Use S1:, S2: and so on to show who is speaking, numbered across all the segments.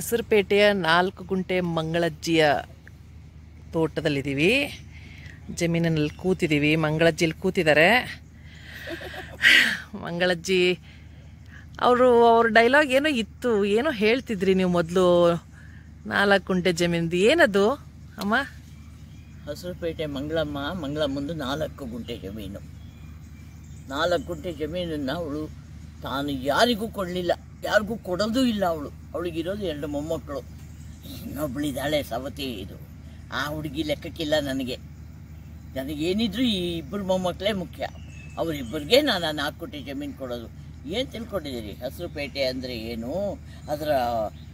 S1: ಹಸಿರುಪೇಟೆಯ 4 ಗುಂಟೆ ಮಂಗಳಜ್ಜಿಯ ತೋಟದಲ್ಲಿದ್ದೀವಿ. ಜಮೀನಿನಲ್ಲಿ ಕೂತಿದ್ದೀವಿ. ಮಂಗಳಜ್ಜಿಲಿ ಕೂತಿದ್ದಾರೆ. ಮಂಗಳಜ್ಜಿ ಅವ್ರ ಡೈಲಾಗ್ ಏನೋ ಇತ್ತು, ಏನೋ ಹೇಳ್ತಿದ್ರಿ ನೀವು ಮೊದಲು. 4 ಗುಂಟೆ ಜಮೀನಿಂದ ಏನದು ಅಮ್ಮ?
S2: ಹಸಿರುಪೇಟೆ ಮಂಗಳಮ್ಮಂದು 4 ಗುಂಟೆ ಜಮೀನು. 4 ಗುಂಟೆ ಜಮೀನನ್ನು ಅವಳು ತಾನು ಯಾರಿಗೂ ಕೊಡಲಿಲ್ಲ, ಯಾರಿಗೂ ಕೊಡೋದೂ ಇಲ್ಲ. ಅವಳಿಗಿರೋದು 2 ಮೊಮ್ಮಕ್ಕಳು. ಇನ್ನೊಬ್ಬಳಿದ್ದಾಳೆ ಸವತಿ. ಇದು ಆ ಹುಡುಗಿ ಲೆಕ್ಕಕ್ಕಿಲ್ಲ ನನಗೇನಿದ್ರು ಈ 2 ಮೊಮ್ಮಕ್ಕಳೇ ಮುಖ್ಯ. ಅವರಿಬ್ಬರಿಗೆ ನಾನು 4 ಗುಂಟೆ ಜಮೀನು ಕೊಡೋದು. ಏನು ತಿಳ್ಕೊಂಡಿದ್ದೀರಿ? ಹಸಿರುಪೇಟೆ ಅಂದರೆ ಏನು, ಅದರ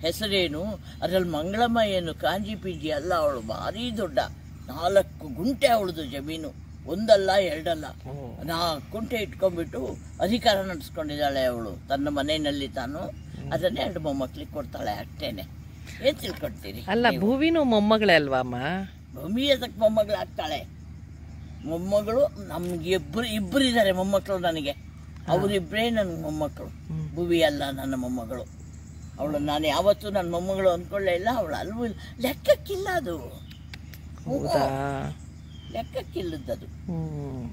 S2: ಹೆಸರೇನು, ಅದರಲ್ಲಿ ಮಂಗಳಮ್ಮ ಏನು ಕಾಂಜಿ ಪಿಂಜಿ ಅಲ್ಲ. ಅವಳು ಭಾರಿ ದೊಡ್ಡ 4 ಗುಂಟೆ ಅವಳದು ಜಮೀನು. 1 ಅಲ್ಲ 2 ಅಲ್ಲ, 4 ಗುಂಟೆ ಇಟ್ಕೊಂಡ್ಬಿಟ್ಟು ಅಧಿಕಾರ ನಡೆಸ್ಕೊಂಡಿದ್ದಾಳೆ ಅವಳು ತನ್ನ ಮನೆಯಲ್ಲಿ. ತಾನು ಅದನ್ನೇ 2 ಮೊಮ್ಮಕ್ಕಳಿಗೆ ಕೊಡ್ತಾಳೆ, ಅಷ್ಟೇನೆ. ಏನು ತಿಳ್ಕೊಡ್ತೀರಿ?
S1: ಅಲ್ಲ, ಭೂಮಿನೂ ಮೊಮ್ಮಗಳೇ ಅಲ್ವಾ ಅಮ್ಮ?
S2: ಭೂಮಿ ಅದಕ್ಕೆ ಮೊಮ್ಮಗಳು ಆಗ್ತಾಳೆ. ಮೊಮ್ಮಗಳು ನಮ್ಗೆ ಇಬ್ಬರು ಇದ್ದಾರೆ ಮೊಮ್ಮಕ್ಕಳು. ನನಗೆ ಅವರಿಬ್ಬರೇ ನನ್ನ ಮೊಮ್ಮಕ್ಕಳು. ಭೂಮಿ ಅಲ್ಲ ನನ್ನ ಮೊಮ್ಮಗಳು. ಅವಳು ನಾನು ಯಾವತ್ತೂ ನನ್ನ ಮೊಮ್ಮಗಳು ಅಂದ್ಕೊಳ್ಳೇ ಇಲ್ಲ. ಅವಳು ಅಲ್ವೂ ಇಲ್ಲ, ಲೆಕ್ಕಕ್ಕಿಲ್ಲ ಅದು. ಲೆಕ್ಕಕ್ಕಿಲ್ಲದದು.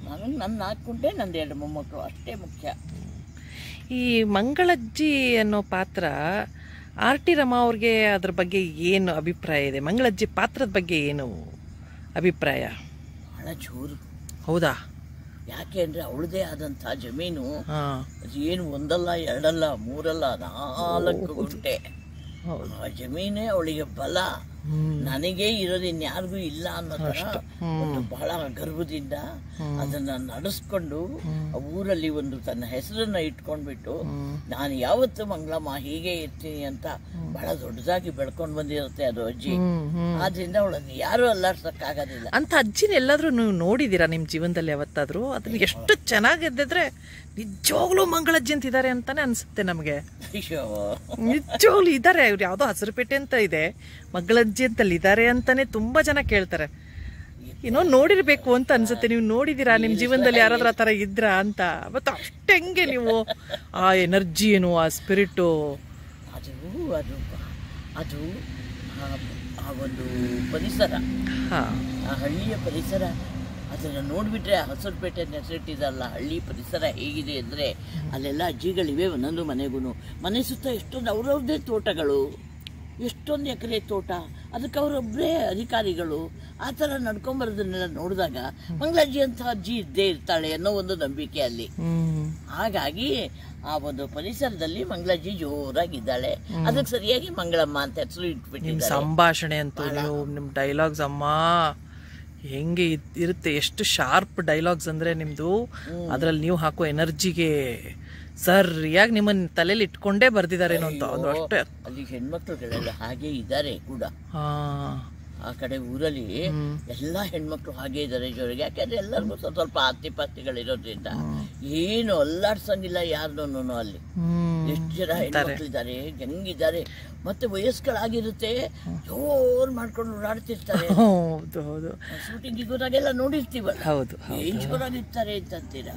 S2: ನನಗೆ ನನ್ನ 4 ಗುಂಟೆ, ನಂದು 2 ಮೊಮ್ಮಕ್ಕಳು, ಅಷ್ಟೇ ಮುಖ್ಯ.
S1: ಈ ಮಂಗಳಜ್ಜಿ ಅನ್ನೋ ಪಾತ್ರ ಆರ್ ಟಿ ರಮಾ ಅವ್ರಿಗೆ ಅದ್ರ ಬಗ್ಗೆ ಏನು ಅಭಿಪ್ರಾಯ ಇದೆ? ಮಂಗಳಜ್ಜಿ ಪಾತ್ರದ ಬಗ್ಗೆ ಏನು ಅಭಿಪ್ರಾಯ?
S2: ಬಹಳ ಜೋರು.
S1: ಹೌದಾ?
S2: ಯಾಕೆ ಅಂದರೆ ಅವಳದೇ ಆದಂಥ ಜಮೀನು. ಅದು ಏನು 1 ಅಲ್ಲ 2 ಅಲ್ಲ 3 ಅಲ್ಲ 4 ಗುಂಟೆ. ಆ ಜಮೀನೇ ಅವಳಿಗೆ ಬಲ. ನನಗೆ ಇರೋದು ಇನ್ಯಾರಿಗೂ ಇಲ್ಲ ಅನ್ನೋ ಥರ ಒಂದು ಬಹಳ ಗರ್ವದಿಂದ ಅದನ್ನ ನಡೆಸ್ಕೊಂಡು ಊರಲ್ಲಿ ಒಂದು ತನ್ನ ಹೆಸರನ್ನ ಇಟ್ಕೊಂಡ್ಬಿಟ್ಟು ನಾನು ಯಾವತ್ತು ಮಂಗಳಮ್ಮ ಹೀಗೆ ಇರ್ತೀನಿ ಅಂತ ಬಹಳ ದೊಡ್ಡದಾಗಿ ಬೆಳ್ಕೊಂಡು ಬಂದಿರುತ್ತೆ ಅದು ಅಜ್ಜಿ. ಆದ್ರಿಂದ ಅವಳನ್ನು ಯಾರು ಅಲ್ಲಾಡ್ಸಕ್ಕಾಗೋದಿಲ್ಲ.
S1: ಅಂತ ಅಜ್ಜಿನ ಎಲ್ಲಾದ್ರೂ ನೀವು ನೋಡಿದೀರಾ ನಿಮ್ಮ ಜೀವನದಲ್ಲಿ ಯಾವತ್ತಾದ್ರೂ? ಅದನ್ನ ಎಷ್ಟು ಚೆನ್ನಾಗಿದ್ದಿದ್ರೆ ನಿಜವಾಗ್ಲೂ ಮಂಗಳಜ್ಜಿ ಅಂತಿದ್ದಾರೆ ಅಂತಾನೆ ಅನ್ಸುತ್ತೆ ನಮಗೆ. ನಿಜವಾಗ್ಲೂ ಇದ್ದಾರೆ. ಇವ್ರು ಯಾವ್ದೋ ಹಸಿರುಪೇಟೆ ಅಂತ ಇದೆ, ಮಂಗಳಜ್ಜಿ ಅಂತಲ್ಲಿ ಇದ್ದಾರೆ ಅಂತಾನೆ ತುಂಬಾ ಜನ ಕೇಳ್ತಾರೆ. ಏನೋ ನೋಡಿರ್ಬೇಕು ಅಂತ ಅನ್ಸುತ್ತೆ. ನೀವು ನೋಡಿದೀರಾ ನಿಮ್ಮ ಜೀವನದಲ್ಲಿ ಯಾರಾದ್ರೂ ಆ ಥರ ಇದ್ರಾ ಅಂತ? ಮತ್ತು ಅಷ್ಟೆಂಗೆ ನೀವು ಆ ಎನರ್ಜಿ ಏನು, ಆ ಸ್ಪಿರಿಟು,
S2: ಅದು ಆ ಒಂದು ಪರಿಸರ, ಆ ಹಳ್ಳಿಯ ಪರಿಸರ, ಅದನ್ನು ನೋಡಿಬಿಟ್ರೆ ಹಸಿರುಪೇಟೆ ಹೆಸರಿಟ್ಟಿದಲ್ಲ ಹಳ್ಳಿ ಪರಿಸರ ಹೇಗಿದೆ ಅಂದರೆ ಅಲ್ಲೆಲ್ಲ ಅಜ್ಜಿಗಳಿವೆ. ಒಂದೊಂದು ಮನೆ ಸುತ್ತ ಎಷ್ಟೊಂದು ಅವ್ರವ್ರದ್ದೇ ತೋಟಗಳು, ಎಷ್ಟೊಂದು ಎಕರೆ ತೋಟ, ಅದಕ್ಕೆ ಅವರೊಬ್ಬರೇ ಅಧಿಕಾರಿಗಳು. ಆ ಥರ ನಡ್ಕೊಂಬರೋದನ್ನೆಲ್ಲ ನೋಡಿದಾಗ ಮಂಗಳಜ್ಜಿ ಅಂತ ಅಜ್ಜಿ ಇದ್ದೇ ಇರ್ತಾಳೆ ಅನ್ನೋ ಒಂದು ನಂಬಿಕೆ ಅಲ್ಲಿ. ಹಾಗಾಗಿ ಆ ಒಂದು ಪರಿಸರದಲ್ಲಿ ಮಂಗಳಜ್ಜಿ ಜೋರಾಗಿದ್ದಾಳೆ. ಅದಕ್ಕೆ ಸರಿಯಾಗಿ ಮಂಗಳಮ್ಮ ಅಂತ ಹೆಸರು ಇಟ್ಬಿಟ್ಟಿದ್ದಾರೆ.
S1: ಸಂಭಾಷಣೆ ಅಂತೂ ನೀವು ನಿಮ್ಮ ಡೈಲಾಗ್ಸ್ ಅಮ್ಮ ಹೆಂಗೆ ಇರುತ್ತೆ, ಎಷ್ಟು ಶಾರ್ಪ್ ಡೈಲಾಗ್ಸ್ ಅಂದರೆ ನಿಮ್ಮದು. ಅದರಲ್ಲಿ ನೀವು ಹಾಕೋ ಎನರ್ಜಿಗೆ ಸರಿಯಾಗಿ ನಿಮ್ಮನ್ನ ತಲೆಯಲ್ಲಿ ಇಟ್ಕೊಂಡೇ ಬರ್ದಿದ್ದಾರೇನೋ ಅಂತ. ಅದು ಅಷ್ಟೇ.
S2: ಅಲ್ಲಿ ಹೆಣ್ಮಕ್ಳುಗಳೆಲ್ಲ ಹಾಗೆ ಇದ್ದಾರೆ ಕೂಡ. ಆ ಕಡೆ ಊರಲ್ಲಿ ಎಲ್ಲ ಹೆಣ್ಮಕ್ಳು ಹಾಗೆ ಇದ್ದಾರೆ ಜೋರಿಗೆ. ಯಾಕೆಂದ್ರೆ ಎಲ್ಲರಿಗೂ ಸ್ವಲ್ಪ ಆಸ್ತಿಪಾಸ್ತಿಗಳಿರೋದ್ರಿಂದ ಏನು ಅಲ್ಲಾಡ್ಸಂಗಿಲ್ಲ ಯಾರನ್ನೂ. ಅಲ್ಲಿ ಎಷ್ಟು ಜನ ಹೆಣ್ಮಕ್ಳಿದ್ದಾರೆ, ಹೆಂಗಿದ್ದಾರೆ. ಮತ್ತೆ ವಯಸ್ಸುಗಳಾಗಿರುತ್ತೆ, ಜೋರ್ ಮಾಡ್ಕೊಂಡು ಓಡಾಡ್ತಿರ್ತಾರೆ.
S1: ಹೌದು ಹೌದು.
S2: ಶೂಟಿಂಗಿಗೆ ಹೋದಾಗೆಲ್ಲ ನೋಡಿರ್ತೀವಲ್ಲ,
S1: ಹೌದು,
S2: ಏನ್ ಜೋರಾಗಿರ್ತಾರೆ ಅಂತಂತೀರಾ.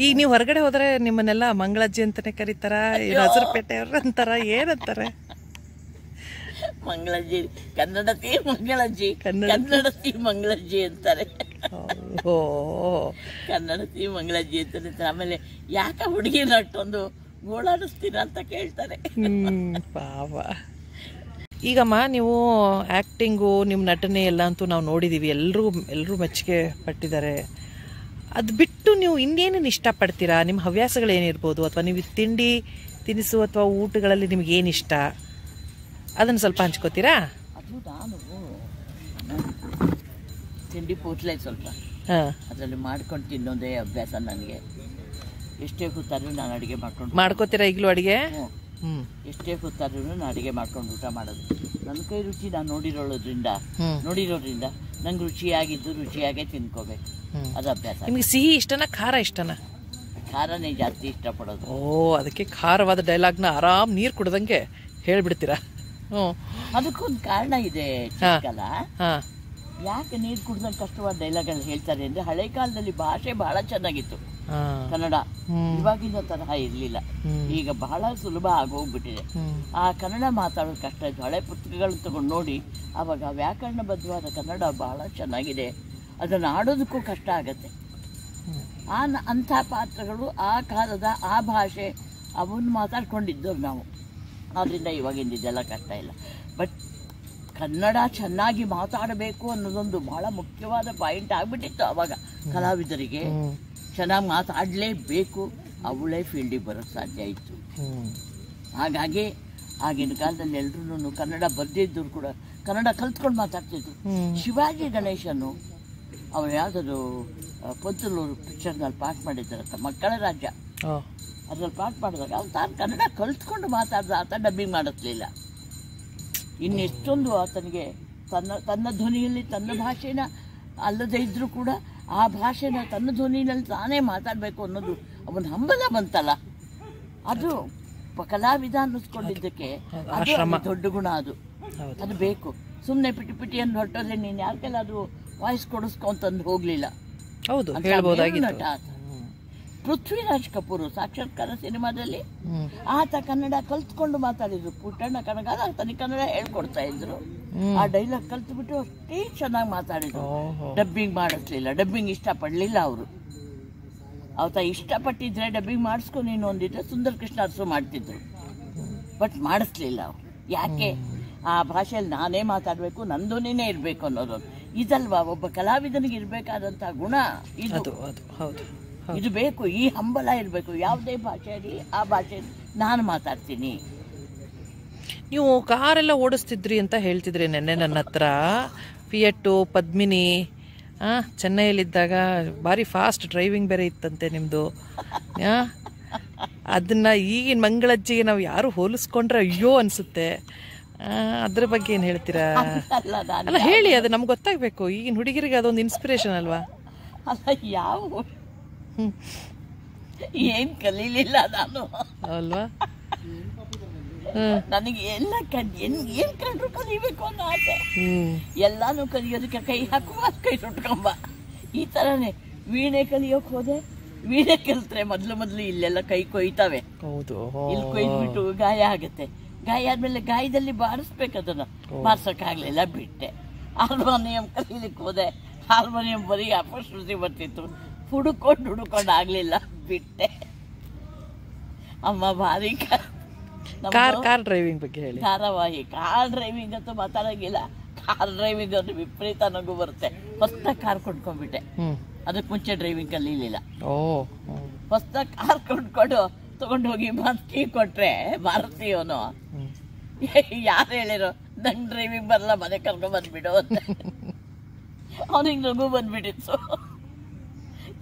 S1: ಈಗ ನೀವು ಹೊರಗಡೆ ಹೋದ್ರೆ ನಿಮ್ಮನ್ನೆಲ್ಲ ಮಂಗಳಜ್ಜಿ ಅಂತಾನೆ ಕರೀತಾರ, ಹಸಿರುಪೇಟೆ ಅವ್ರ ಅಂತಾರ, ಏನಂತಾರೆ?
S2: ಮಂಗಳಜ್ಜಿ, ಕನ್ನಡತಿ ಮಂಗಳಜ್ಜಿ, ಕನ್ನಡತಿ ಮಂಗಳಜ್ಜಿ ಅಂತಾರೆ. ಕನ್ನಡತಿ ಮಂಗಳಜ್ಜಿ ಅಂತಾರೆ. ಆಮೇಲೆ ಯಾಕ ಹುಡುಗಿನ ಅಷ್ಟೊಂದು ಗೋಳಾಡಿಸ್ತೀರ ಅಂತ ಕೇಳ್ತಾರೆ.
S1: ಪಾಪ. ಈಗಮ್ಮ ನೀವು ಆ್ಯಕ್ಟಿಂಗು, ನಿಮ್ಮ ನಟನೆ ಎಲ್ಲ ಅಂತೂ ನಾವು ನೋಡಿದ್ದೀವಿ, ಎಲ್ಲರೂ ಮೆಚ್ಚುಗೆ ಪಟ್ಟಿದ್ದಾರೆ. ಅದು ಬಿಟ್ಟು ನೀವು ಇನ್ನೇನೇನು ಇಷ್ಟಪಡ್ತೀರಾ? ನಿಮ್ಮ ಹವ್ಯಾಸಗಳೇನಿರ್ಬೋದು, ಅಥವಾ ನೀವು ತಿಂಡಿ ತಿನಿಸು ಅಥವಾ ಊಟಗಳಲ್ಲಿ ನಿಮ್ಗೆ ಏನು ಇಷ್ಟ, ಅದನ್ನು ಸ್ವಲ್ಪ ಹಂಚ್ಕೋತೀರಾ?
S2: ಅದು ನಾನು ತಿಂಡಿ ಪೋಟ್ಲೆ ಸ್ವಲ್ಪ ಅದರಲ್ಲಿ ಮಾಡ್ಕೊಂಡು ತಿನ್ನೋದೇ ಅಭ್ಯಾಸ ನನಗೆ. ಎಷ್ಟೇ ಹೊತ್ತಾದ್ರೂ ನಾನು ಅಡುಗೆ
S1: ಮಾಡ್ಕೋತೀರಾ ಈಗಲೂ ಅಡುಗೆ?
S2: ಎಷ್ಟೇ ಹೊತ್ತಾದ್ರೂ ನಾನು ಅಡುಗೆ ಮಾಡ್ಕೊಂಡು ಊಟ ಮಾಡೋದು. ನನ್ನ ಕೈ ರುಚಿ ನಾನು ನೋಡಿರೋದ್ರಿಂದ ನಂಗೆ ರುಚಿಯಾಗೇ ತಿನ್ಕೋಬೇಕು, ಅದು ಅಭ್ಯಾಸ.
S1: ನಿಮಗೆ ಸಿಹಿ ಇಷ್ಟನಾ ಖಾರ ಇಷ್ಟನಾ?
S2: ಖಾರನೇ ಜಾಸ್ತಿ ಇಷ್ಟಪಡೋದು.
S1: ಅದಕ್ಕೆ ಖಾರವಾದ ಡೈಲಾಗ್ನ ಆರಾಮ್ ನೀರು ಕುಡ್ದಂಗೆ ಹೇಳ್ಬಿಡ್ತೀರಾ?
S2: ಅದಕ್ಕೊಂದು ಕಾರಣ ಇದೆ. ಯಾಕೆ ನೀರು ಕುಡ್ದಂಗೆ ಕಷ್ಟವಾದ ಡೈಲಾಗ್ಗಳು ಹೇಳ್ತಾರೆ ಅಂದರೆ ಹಳೆ ಕಾಲದಲ್ಲಿ ಭಾಷೆ ಬಹಳ ಚೆನ್ನಾಗಿತ್ತು ಕನ್ನಡ, ಇವಾಗಿನ ತರಹ ಇರಲಿಲ್ಲ. ಈಗ ಬಹಳ ಸುಲಭ ಆಗೋಗ್ಬಿಟ್ಟಿದೆ. ಆ ಕನ್ನಡ ಮಾತಾಡೋದು ಕಷ್ಟ ಇತ್ತು. ಹಳೆ ಪುಸ್ತಕಗಳನ್ನ ತಗೊಂಡು ನೋಡಿ, ಆವಾಗ ವ್ಯಾಕರಣಬದ್ಧವಾದ ಕನ್ನಡ ಬಹಳ ಚೆನ್ನಾಗಿದೆ. ಅದನ್ನು ಆಡೋದಕ್ಕೂ ಕಷ್ಟ ಆಗತ್ತೆ. ಅಂಥ ಪಾತ್ರಗಳು ಆ ಕಾಲದ ಆ ಭಾಷೆ ಅವನ್ನು ಮಾತಾಡ್ಕೊಂಡಿದ್ದವ್ರು ನಾವು. ಆದ್ದರಿಂದ ಇವಾಗಿಂದಿದ್ದೆಲ್ಲ ಕಷ್ಟ ಇಲ್ಲ. ಬಟ್ ಕನ್ನಡ ಚೆನ್ನಾಗಿ ಮಾತಾಡಬೇಕು ಅನ್ನೋದೊಂದು ಬಹಳ ಮುಖ್ಯವಾದ ಪಾಯಿಂಟ್ ಆಗಿಬಿಟ್ಟಿತ್ತು ಆವಾಗ ಕಲಾವಿದರಿಗೆ. ಚೆನ್ನಾಗಿ ಮಾತಾಡಲೇಬೇಕು, ಅವಳೇ ಫೀಲ್ಡಿಗೆ ಬರೋಕ್ಕೆ ಸಾಧ್ಯ ಇತ್ತು. ಹಾಗಾಗಿ ಆಗಿನ ಕಾಲದಲ್ಲಿ ಎಲ್ರೂ ಕನ್ನಡ ಬರ್ದಿದ್ದವ್ರು ಕೂಡ ಕನ್ನಡ ಕಲ್ತ್ಕೊಂಡು ಮಾತಾಡ್ತಿದ್ರು. ಶಿವಾಜಿ ಗಣೇಶನು ಅವ್ರು ಯಾವುದಾದ್ರು ಪೊತ್ತಲೂರು ಪಿಕ್ಚರ್ನಲ್ಲಿ ಪಾಠ ಮಾಡಿದ್ದಾರಂತ, ಮಕ್ಕಳ ರಾಜ್ಯ. ಅದ್ರಲ್ಲಿ ಪಾಠ ಮಾಡಿದಾಗ ಅವ್ನು ತಾನು ಕನ್ನಡ ಕಲ್ತ್ಕೊಂಡು ಮಾತಾಡ್ದ, ಆತ ಡಬ್ಬಿಂಗ್ ಮಾಡಿಸ್ಲಿಲ್ಲ. ಇನ್ನೆಷ್ಟೊಂದು ಆತನಿಗೆ ತನ್ನ ಧ್ವನಿಯಲ್ಲಿ ತನ್ನ ಭಾಷೆನ ಅಲ್ಲದೇ ಇದ್ದರೂ ಕೂಡ ಆ ಭಾಷೆನ ತನ್ನ ಧ್ವನಿಯಲ್ಲಿ ತಾನೇ ಮಾತಾಡಬೇಕು ಅನ್ನೋದು ಅವನ ಹಂಬಲ ಬಂತಲ್ಲ, ಅದು ಕಲಾವಿದ ಅನ್ನಿಸ್ಕೊಂಡಿದ್ದಕ್ಕೆ ಅದು ದೊಡ್ಡ ಗುಣ. ಅದು ಬೇಕು. ಸುಮ್ಮನೆ ಪಿಟಿ ಅಂತ ಹೊರಟೋದ್ರೆ ನೀನು ಯಾರಿಗೆಲ್ಲ ಅದು ವಾಯ್ಸ್ ಕೊಡಿಸ್ಕೊಂತಂದು ಹೋಗಲಿಲ್ಲ. ನಟ ಆತ. ಪೃಥ್ವಿರಾಜ್ ಕಪೂರ್ ಸಾಕ್ಷಾತ್ಕಾರ ಸಿನಿಮಾದಲ್ಲಿ ಆತ ಕನ್ನಡ ಕಲ್ತ್ಕೊಂಡು ಮಾತಾಡಿದ್ರು. ಪುಟ್ಟಣ್ಣ ಕಣಗಾಲ ತನಿಗೆ ಕನ್ನಡ ಹೇಳ್ಕೊಡ್ತಾ ಇದ್ರು. ಆ ಡೈಲಾಗ್ ಕಲ್ತ್ಬಿಟ್ಟು ಅಷ್ಟೇ ಚೆನ್ನಾಗಿ ಮಾತಾಡಿದ್ರು. ಡಬ್ಬಿಂಗ್ ಮಾಡಿಸ್ಲಿಲ್ಲ, ಡಬ್ಬಿಂಗ್ ಇಷ್ಟಪಡಲಿಲ್ಲ ಅವರು. ಆತ ಇಷ್ಟಪಟ್ಟಿದ್ರೆ ಡಬ್ಬಿಂಗ್ ಮಾಡಿಸ್ಕೊ ನೀನು ಅಂದಿದ್ರೆ ಸುಂದರ್ ಕೃಷ್ಣ ಅರಸು ಮಾಡ್ತಿದ್ರು. ಬಟ್ ಮಾಡಿಸ್ಲಿಲ್ಲ ಅವ್ರು. ಯಾಕೆ? ಆ ಭಾಷೆಯಲ್ಲಿ ನಾನೇ ಮಾತಾಡಬೇಕು, ನಂದೋನೇ ಇರಬೇಕು ಅನ್ನೋದು ಇದಲ್ವಾ ಒಬ್ಬ ಕಲಾವಿದನಿಗೆ ಇರಬೇಕಾದಂಥ ಗುಣ ಇದು. ಇದು ಬೇಕು, ಈ ಹಂಬಲ ಇರಬೇಕು. ಯಾವುದೇ ಭಾಷೆಯಲ್ಲಿ ಆ ಭಾಷೆಯಲ್ಲಿ ನಾನು ಮಾತಾಡ್ತೀನಿ.
S1: ನೀವು ಕಾರೆಲ್ಲ ಓಡಿಸ್ತಿದ್ರಿ ಅಂತ ಹೇಳ್ತಿದ್ರಿ ನೆನ್ನೆ ನನ್ನ ಹತ್ರ. ಫಿಯಟ್ಟು, ಪದ್ಮಿನಿ, ಚೆನ್ನೈಯಲ್ಲಿದ್ದಾಗ ಭಾರಿ ಫಾಸ್ಟ್ ಡ್ರೈವಿಂಗ್ ಬೇರೆ ಇತ್ತಂತೆ ನಿಮ್ಮದು. ಅದನ್ನು ಈಗಿನ ಮಂಗಳಜ್ಜಿಗೆ ನಾವು ಯಾರು ಹೋಲಿಸ್ಕೊಂಡ್ರೆ ಅಯ್ಯೋ ಅನಿಸುತ್ತೆ. ಅದ್ರ ಬಗ್ಗೆ ಏನು ಹೇಳ್ತೀರಾ? ಅಲ್ಲ ಹೇಳಿ, ಅದು ನಮ್ಗೆ ಗೊತ್ತಾಗಬೇಕು. ಈಗಿನ ಹುಡುಗಿರಿಗೆ ಅದೊಂದು ಇನ್ಸ್ಪಿರೇಷನ್ ಅಲ್ವಾ?
S2: ಅಲ್ಲ, ಯಾವ ಏನು ಕಲೀಲಿಲ್ಲ ನಾನು
S1: ಅಲ್ವಾ?
S2: ನನಗೆ ಎಲ್ಲ ಏನು ಕಂಡ್ರು ಕಲಿಬೇಕು ಅನ್ನೋ ಆಸೆ. ಎಲ್ಲಾನು ಕಲಿಯೋದಕ್ಕೆ ಕೈ ಹಾಕುವ, ಕೈ ಸುಟ್ಕೊಂಬ. ಈ ಥರನೇ ವೀಣೆ ಕಲಿಯೋಕೆ ಹೋದೆ. ವೀಣೆ ಕಲಿತ್ರೆ ಮೊದಲು ಇಲ್ಲೆಲ್ಲ ಕೈ ಕೊಯ್ತಾವೆ. ಇಲ್ಲಿ ಕೊಯ್ದ್ಬಿಟ್ಟು ಗಾಯ ಆಗುತ್ತೆ. ಗಾಯ ಆದ್ಮೇಲೆ ಗಾಯದಲ್ಲಿ ಬಾರಿಸ್ಬೇಕು. ಅದನ್ನು ಬಾರಿಸೋಕ್ಕಾಗಲಿಲ್ಲ, ಬಿಟ್ಟೆ. ಹಾರ್ಮೋನಿಯಂ ಕಲೀಲಿಕ್ಕೆ ಹೋದೆ. ಹಾರ್ಮೋನಿಯಂ ಬರೀ ಅಪಶ್ರುತಿ ಬರ್ತಿತ್ತು. ಹುಡುಕೊಂಡು ಆಗಲಿಲ್ಲ, ಬಿಟ್ಟೆ. ಅಮ್ಮ ಭಾರಿ
S1: ಕಾರ್ ಡ್ರೈವಿಂಗ್ ಬಗ್ಗೆ ಹೇಳಿ.
S2: ಧಾರಾವಾಹಿ ಕಾರ್ ಡ್ರೈವಿಂಗ್ ಅಂತೂ ಮಾತಾಡೋಂಗಿಲ್ಲ. ಕಾರ್ ಡ್ರೈವಿಂಗ್ ಅದು ವಿಪರೀತ ನನಗೂ ಬರುತ್ತೆ. ಹೊಸ್ದಾಗಿ ಕಾರ್ ಕೊಂಡ್ಕೊಂಡ್ಬಿಟ್ಟೆ. ಅದಕ್ಕೆ ಮುಂಚೆ ಡ್ರೈವಿಂಗ್ ಕಲೀಲಿಲ್ಲ. ಹೊಸ್ದಾಗಿ ಕಾರ್ ಕೊಂಡ್ಕೊಂಡು ತಗೊಂಡು ಹೋಗಿ ಕೀ ಕೊಟ್ರೆ ಭಾರತೀಯವನು ಯಾರು ಹೇಳಿರೋ ನಂಗೆ ಡ್ರೈವಿಂಗ್ ಬರಲ್ಲ, ಮನೆ ಕರ್ಕೊಂಡ್ ಬಂದ್ಬಿಡು ಅಂತ. ಅವನಿಗೆ ನಗು ಬಂದ್ಬಿಟ್ಟಿತ್ತು.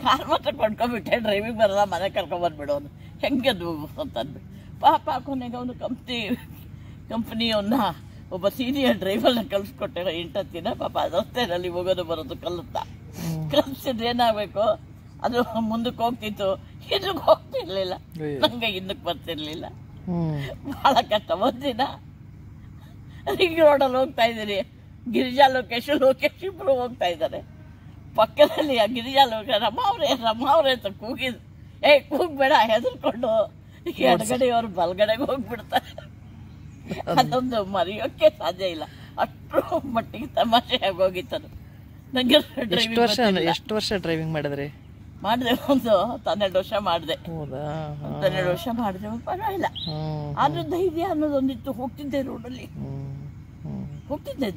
S2: ಕಾರ್ ಮಾತ್ರ ಕೊಂಡ್ಕೊಂಡ್ಬಿಟ್ಟೆ, ಡ್ರೈವಿಂಗ್ ಬರಲ್ಲ, ಮನೆ ಕರ್ಕೊಂಡ್ ಬಂದ್ಬಿಡು ಅವನು. ಹೆಂಗದು ಅಂತಂದ್ಬಿಟ್ಟು ಪಾಪ ಕೊನೆಗೆ ಅವನು ಕಂಪ್ನಿಯವನ್ನ ಒಬ್ಬ ಸೀನಿಯರ್ ಡ್ರೈವರ್ನ ಕಲಿಸ್ಕೊಟ್ಟೆ. 8 ದಿನ ಪಾಪ ರಸ್ತೆಯಲ್ಲಿ ಹೋಗೋದು ಬರೋದು ಕಲಿಸಿದ್ರೆ ಏನಾಗಬೇಕು, ಅದು ಮುಂದಕ್ಕೆ ಹೋಗ್ತಿತ್ತು, ಹಿಂದಕ್ಕೆ ಹೋಗ್ತಿರ್ಲಿಲ್ಲ. ನಂಗೆ ಹಿಂದಕ್ಕೆ ಬರ್ತಿರ್ಲಿಲ್ಲ. ಬಹಳ ಕಷ್ಟ. ಒಂದಿನ ರಿಂಗ್ ರೋಡಲ್ಲಿ ಹೋಗ್ತಾ ಇದ್ದೀನಿ. ಗಿರಿಜಾ ಲೋಕೇಶ್ ಇಬ್ರು ಹೋಗ್ತಾ ಇದ್ದಾರೆ. ಪಕ್ಕದಲ್ಲಿ ಆ ಗಿರಿಜಾ ಲೋಕೇಶ್ ರಮ್ಮ ಅವ್ರೆ ಅಂತ ಕೂಗಿದ್. ಕೂಗ್ಬೇಡ, ಹೆದರ್ಕೊಂಡು ಎಡಗಡೆಯವ್ರು ಬಲ್ಗಡೆಗೆ ಹೋಗ್ಬಿಡ್ತಾರೆ. ಅದೊಂದು ಮರೆಯೋಕ್ಕೆ ಸಾಧ್ಯ ಇಲ್ಲ. ಅಷ್ಟು ಮಟ್ಟಿಗೆ ತಮಾಷೆ ಆಗೋಗಿತ್ತು. ನಂಗೆ
S1: ಎಷ್ಟು ವರ್ಷ ಡ್ರೈವಿಂಗ್ ಮಾಡಿದ್ರಿ?
S2: ಮಾಡಿದೆ, ಒಂದು 12 ವರ್ಷ ಮಾಡಿದೆ. 12 ವರ್ಷ ಮಾಡಿದೆ, ಪರವಾಗಿಲ್ಲ. ಆದ್ರೂ ಧೈರ್ಯ ಅನ್ನೋದೊಂದಿತ್ತು. ಹೋಗ್ತಿದ್ದೆ ರೋಡಲ್ಲಿ, ಹೋಗ್ತಿದ್ದೆ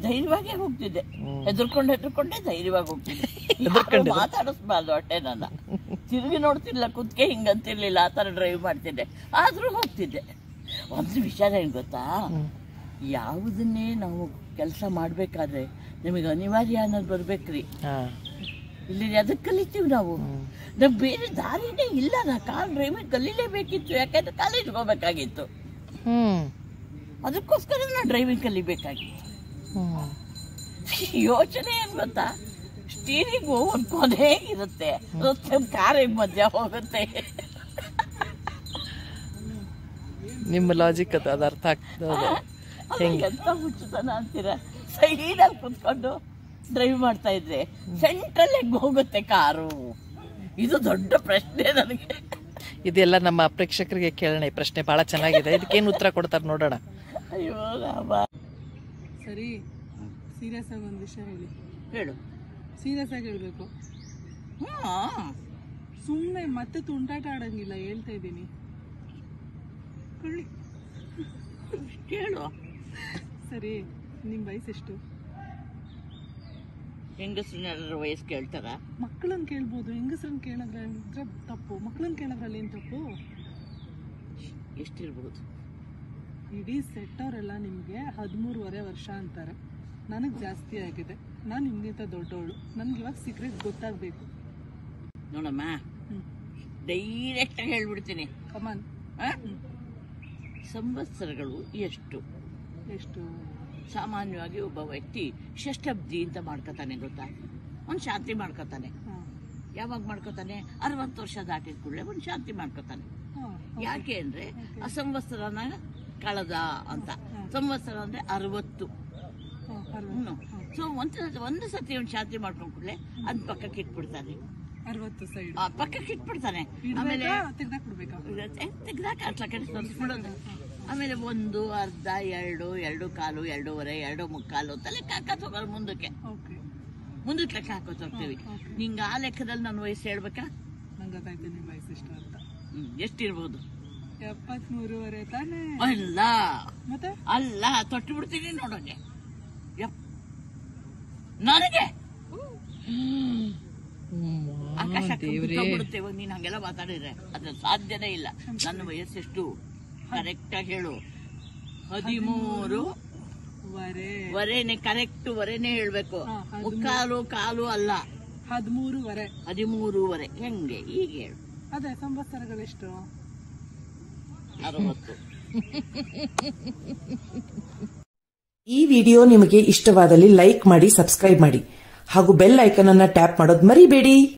S2: ಧೈರ್ಯವಾಗೇ ಹೋಗ್ತಿದ್ದೆ. ಹೆದರ್ಕೊಂಡೇ ಧೈರ್ಯವಾಗಿ ಹೋಗ್ತಿದ್ದೆ. ಮಾತಾಡಿಸ್ಬಾರ್ದು ಅಷ್ಟೇ. ನನ್ನ ತಿರುಗಿ ನೋಡ್ತಿರ್ಲಿಲ್ಲ, ಕುತ್ಕೆ ಹಿಂಗಂತಿರ್ಲಿಲ್ಲ. ಆ ಥರ ಡ್ರೈವ್ ಮಾಡ್ತಿದ್ದೆ, ಆದ್ರೂ ಹೋಗ್ತಿದ್ದೆ. ಒಂದು ವಿಚಾರ ಏನು ಗೊತ್ತಾ, ಯಾವುದನ್ನೇ ನಾವು ಕೆಲಸ ಮಾಡ್ಬೇಕಾದ್ರೆ ನಿಮಗೆ ಅನಿವಾರ್ಯ ಅನ್ನೋದು ಬರ್ಬೇಕ್ರಿ. ಇಲ್ಲಿ ಅದಕ್ಕೆ ಕಲಿತೀವಿ ನಾವು. ನಮ್ಗೆ ಬೇರೆ ದಾರಿನೇ ಇಲ್ಲ. ನಾ ಕಾರ್ ಡ್ರೈವಿಂಗ್ ಕಲೀಲೇಬೇಕಿತ್ತು, ಯಾಕಂದ್ರೆ ಕಾಲೇಜ್ಗೆ ಹೋಗ್ಬೇಕಾಗಿತ್ತು. ಅದಕ್ಕೋಸ್ಕರ ನಾನು ಡ್ರೈವಿಂಗ್ ಕಲಿಬೇಕಾಗಿತ್ತು. ಯೋಚನೆ ಏನು ಗೊತ್ತಾ, ಸ್ಟೀರಿಂಗು ಒಂದು ಕೊನೆ ಇರುತ್ತೆ, ಕಾರ್ ಮಧ್ಯ ಹೋಗುತ್ತೆ.
S1: ನಿಮ್ಮ ಲಾಜಿಕ್ ಅದು ಅರ್ಥ ಆಗ್ತದೆ.
S2: ಎಂತ ಹುಚ್ಚುತನ ಅಂತೀರ. ಸೈಡಲ್ಲಿ ಕುತ್ಕೊಂಡು ಡ್ರೈವ್ ಮಾಡ್ತಾ ಇದ್ರೆ ಸೆಂಟ್ರಲ್ ಹೆಂಗ್ ಹೋಗುತ್ತೆ ಕಾರು? ಇದು ದೊಡ್ಡ ಪ್ರಶ್ನೆ ನನಗೆ.
S1: ಇದೆಲ್ಲ ನಮ್ಮ ಪ್ರೇಕ್ಷಕರಿಗೆ ಕೇಳೋಣ. ಈ ಪ್ರಶ್ನೆ ಬಹಳ ಚೆನ್ನಾಗಿದೆ. ಇದಕ್ಕೇನು ಉತ್ತರ ಕೊಡ್ತಾರೆ ನೋಡೋಣ.
S2: ಅಯ್ಯೋ ರಾಮ.
S3: ಸರಿ, ಸೀರಿಯಸ್ ಆಗಿ ಒಂದು ವಿಷಯ ಹೇಳಿ.
S2: ಹೇಳು.
S3: ಸೀರಿಯಸ್ ಆಗಿ ಹೇಳ್ಬೇಕು. ಸುಮ್ಮನೆ ಮತ್ತೆ ತುಂಟಾಟ ಆಡಂಗಿಲ್ಲ, ಹೇಳ್ತಾ ಇದ್ದೀನಿ.
S2: ಹೇಳು.
S3: ಸರಿ, ನಿಮ್ಮ ವಯಸ್ಸೆಷ್ಟು?
S2: ಹೆಂಗಸ್ರನ್ನ ವಯಸ್ಸು ಕೇಳ್ತಾರ?
S3: ಮಕ್ಕಳನ್ನ ಕೇಳ್ಬೋದು, ಹೆಂಗಸ್ರನ್ನ ಕೇಳಿದ್ರೆ ತಪ್ಪು, ಮಕ್ಕಳನ್ನ ಕೇಳಿದ್ರಲ್ಲಿ ಏನು ತಪ್ಪು?
S2: ಎಷ್ಟಿರ್ಬೋದು?
S3: ಇಡೀ ಸೆಟ್ ಅವರೆಲ್ಲ ನಿಮಗೆ 13.5 ವರ್ಷ ಅಂತಾರೆ. ನನಗೆ ಜಾಸ್ತಿ ಆಗಿದೆ. ನಾನು ನಿಮ್ಗಿಂತ ದೊಡ್ಡವಳು. ನನ್ಗೆ ಇವಾಗ ಸೀಕ್ರೆಟ್ ಗೊತ್ತಾಗಬೇಕು.
S2: ನೋಡಮ್ಮ, ಡೈರೆಕ್ಟ್ ಆಗಿ ಹೇಳ್ಬಿಡ್ತೀನಿ.
S3: ಕಮಾನ್.
S2: ಸಂವತ್ಸರಗಳು ಎಷ್ಟು? ಸಾಮಾನ್ಯವಾಗಿ ಒಬ್ಬ ವ್ಯಕ್ತಿ ಷಷ್ಠಬ್ದಿ ಅಂತ ಮಾಡ್ಕೋತಾನೆ, ಗೊತ್ತಾ? ಒಂದು ಶಾಂತಿ ಮಾಡ್ಕೋತಾನೆ. ಯಾವಾಗ ಮಾಡ್ಕೋತಾನೆ? 60 ವರ್ಷ ದಾಟಿದ ಕೂಡಲೇ ಒಂದು ಶಾಂತಿ ಮಾಡ್ಕೋತಾನೆ. ಯಾಕೆ ಅಂದ್ರೆ ಅಸಂವತ್ಸರನ ಕಳೆದ ಅಂತ. ಸಂವತ್ಸರ ಅಂದ್ರೆ 60. ಸೊ ಒಂದು ಸತಿ ಒಂದು ಶಾಂತಿ ಮಾಡ್ಕೊಂಡ್ ಕೂಡಲೇ ಅದ್ ಪಕ್ಕಕ್ಕೆ ಇಟ್ಬಿಡ್ತಾನೆ.
S3: 60 ಸೈಡ್
S2: ಪಕ್ಕಕ್ಕೆ ಇಟ್ಬಿಡ್ತಾನೆ. ಆಮೇಲೆ ತೆಗ್ದಾಕ ಅಟ್ಲ ಕಡೆ ತರಿಸ್ಬಿಡೋದು. ಆಮೇಲೆ 1, ಅರ್ಧ, 2, 2 ಕಾಲು, 2.5, 2 ಮುಕ್ಕಾಲು ಅಂತ ಲೆಕ್ಕ ಹಾಕೋತ ಹೋಗೋದು. ಮುಂದಕ್ಕೆ ಲೆಕ್ಕ ಹಾಕೋತ ಹೋಗ್ತೀವಿ. ನಿಂಗ ಆ ಲೆಕ್ಕದಲ್ಲಿ ನನ್ನ ವಯಸ್ಸು ಹೇಳ್ಬೇಕಾ?
S3: ನಂಗೆ ಗೊತ್ತಾಯ್ತು ನಿಮ್ಮ ವಯಸ್ಸು ಎಷ್ಟು ಅಂತ.
S2: ಎಷ್ಟಿರ್ಬೋದು?
S3: 73.5 ತಾನೆ?
S2: ಅಲ್ಲ,
S3: ಮತ್ತೆ
S2: ಅಲ್ಲ, ತೊಟ್ಟು ಬಿಡ್ತೀನಿ ನೋಡೋಗೆ. ನನಗೆ ಆಕಾಶ ಬಿಡುತ್ತೆ. ಇವಾಗ ನೀನ್ ಹಂಗೆಲ್ಲ ಮಾತಾಡಿದ್ರೆ ಅದ್ರ ಸಾಧ್ಯನೇ ಇಲ್ಲ. ನನ್ನ ವಯಸ್ಸೆಷ್ಟು ಕರೆಕ್ಟ್ ಆಗಿ ಹೇಳು. 13.5 ಕರೆಕ್ಟ್ ವರೆನೇ ಹೇಳ್ಬೇಕು. ಮುಕ್ಕಾಲು ಕಾಲು ಅಲ್ಲ. 13.5 ಹೆಂಗೆ ಈಗ ಹೇಳು?
S3: ಅದೇ ಸಂವತ್ಸರಗಳೆಷ್ಟು?
S2: 60.
S4: ಈ ವಿಡಿಯೋ ನಿಮಗೆ ಇಷ್ಟವಾದಲ್ಲಿ ಲೈಕ್ ಮಾಡಿ, ಸಬ್ಸ್ಕ್ರೈಬ್ ಮಾಡಿ ಹಾಗೂ ಬೆಲ್ ಐಕಾನ್ ಅನ್ನು ಟ್ಯಾಪ್ ಮಾಡೋದು ಮರಿಬೇಡಿ.